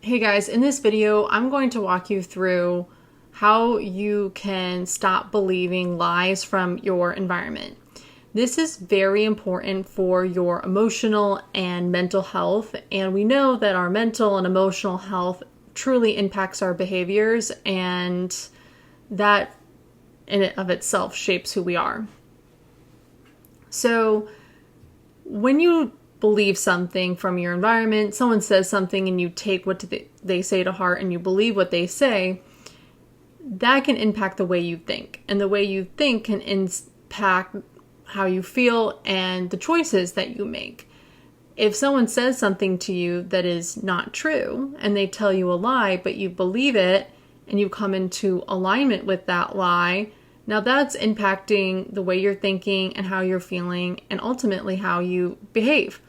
Hey guys, in this video, I'm going to walk you through how you can stop believing lies from your environment. This is very important for your emotional and mental health, and we know that our mental and emotional health truly impacts our behaviors, and that in and of itself shapes who we are. So when you believe something from your environment, someone says something and you take what they say to heart and you believe what they say, that can impact the way you think. And the way you think can impact how you feel and the choices that you make. If someone says something to you that is not true and they tell you a lie, but you believe it and you come into alignment with that lie, now that's impacting the way you're thinking and how you're feeling and ultimately how you behave.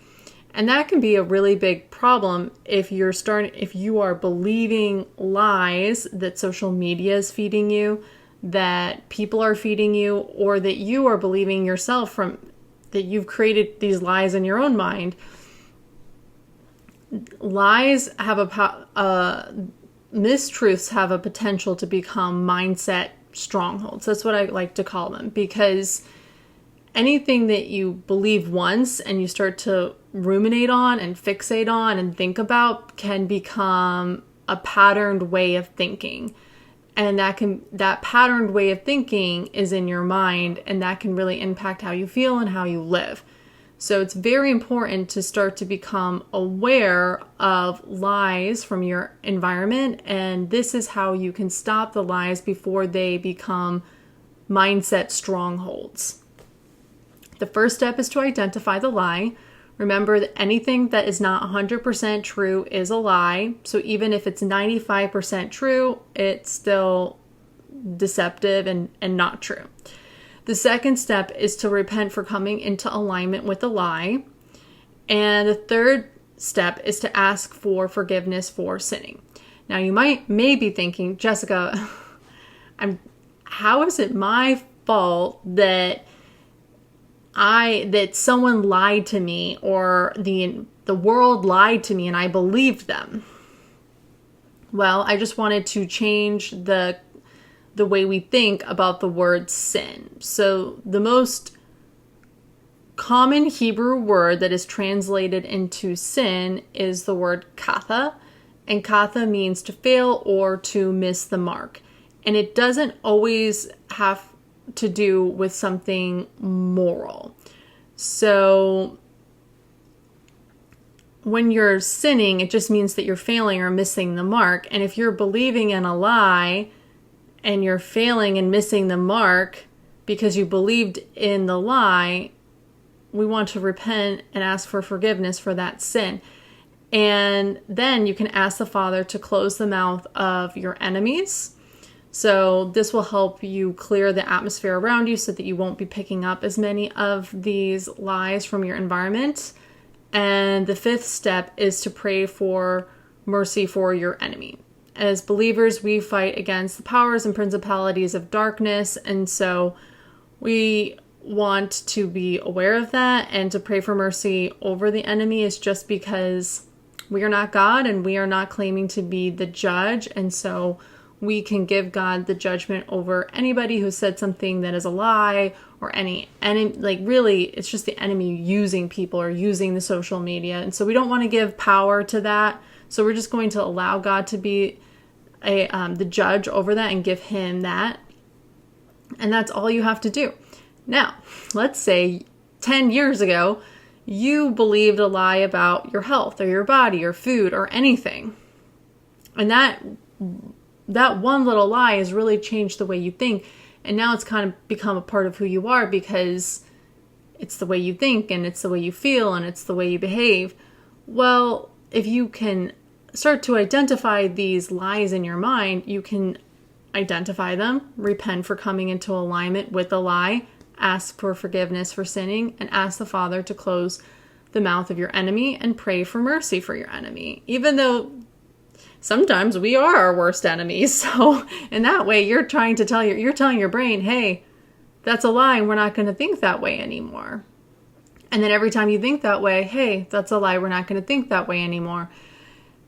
And that can be a really big problem if you are believing lies that social media is feeding you, that people are feeding you, or that you are believing yourself from that you've created these lies in your own mind. Lies have mistruths have a potential to become mindset strongholds. That's what I like to call them, because anything that you believe once and you start to ruminate on and fixate on and think about can become a patterned way of thinking. And that patterned way of thinking is in your mind, and that can really impact how you feel and how you live. So it's very important to start to become aware of lies from your environment, and this is how you can stop the lies before they become mindset strongholds. The first step is to identify the lie. Remember that anything that is not 100% true is a lie. So even if it's 95% true, it's still deceptive and not true. The second step is to repent for coming into alignment with a lie. And the third step is to ask for forgiveness for sinning. Now you may be thinking, Jessica, how is it my fault that someone lied to me, or the world lied to me and I believed them? Well, I just wanted to change the way we think about the word sin. So the most common Hebrew word that is translated into sin is the word katha, and katha means to fail or to miss the mark. And it doesn't always have to do with something moral. So when you're sinning, it just means that you're failing or missing the mark. And if you're believing in a lie and you're failing and missing the mark because you believed in the lie, we want to repent and ask for forgiveness for that sin. And then you can ask the Father to close the mouth of your enemies. So this will help you clear the atmosphere around you so that you won't be picking up as many of these lies from your environment. And the fifth step is to pray for mercy for your enemy. As believers, we fight against the powers and principalities of darkness, and so we want to be aware of that, and to pray for mercy over the enemy is just because we are not God and we are not claiming to be the judge, and so we can give God the judgment over anybody who said something that is a lie, or really it's just the enemy using people or using the social media. And so we don't want to give power to that. So we're just going to allow God to be the judge over that and give him that. And that's all you have to do. Now, let's say 10 years ago, you believed a lie about your health or your body or food or anything. And that one little lie has really changed the way you think. And now it's kind of become a part of who you are, because it's the way you think and it's the way you feel and it's the way you behave. Well, if you can start to identify these lies in your mind, you can identify them, repent for coming into alignment with the lie, ask for forgiveness for sinning, and ask the Father to close the mouth of your enemy and pray for mercy for your enemy. Even though sometimes we are our worst enemies. So in that way, you're telling your brain, hey, that's a lie and we're not going to think that way anymore. And then every time you think that way, hey, that's a lie, we're not going to think that way anymore.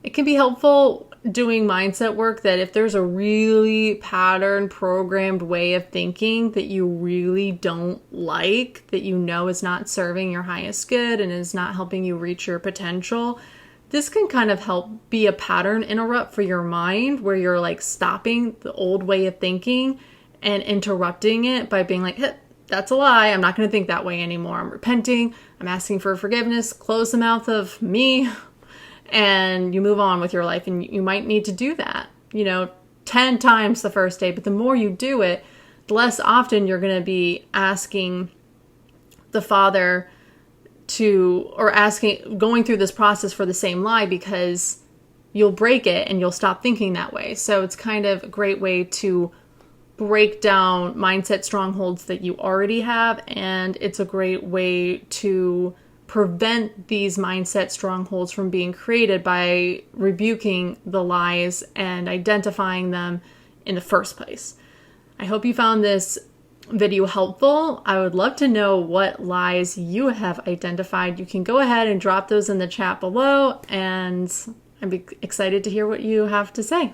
It can be helpful doing mindset work that if there's a really pattern programmed way of thinking that you really don't like, that you know is not serving your highest good and is not helping you reach your potential, this can kind of help be a pattern interrupt for your mind where you're like stopping the old way of thinking and interrupting it by being like, hey, that's a lie. I'm not going to think that way anymore. I'm repenting. I'm asking for forgiveness. Close the mouth of me. And you move on with your life. And you might need to do that, 10 times the first day. But the more you do it, the less often you're going to be asking the Father going through this process for the same lie, because you'll break it and you'll stop thinking that way. So it's kind of a great way to break down mindset strongholds that you already have. And it's a great way to prevent these mindset strongholds from being created by rebuking the lies and identifying them in the first place. I hope you found this video helpful. I would love to know what lies you have identified. You can go ahead and drop those in the chat below, and I'd be excited to hear what you have to say.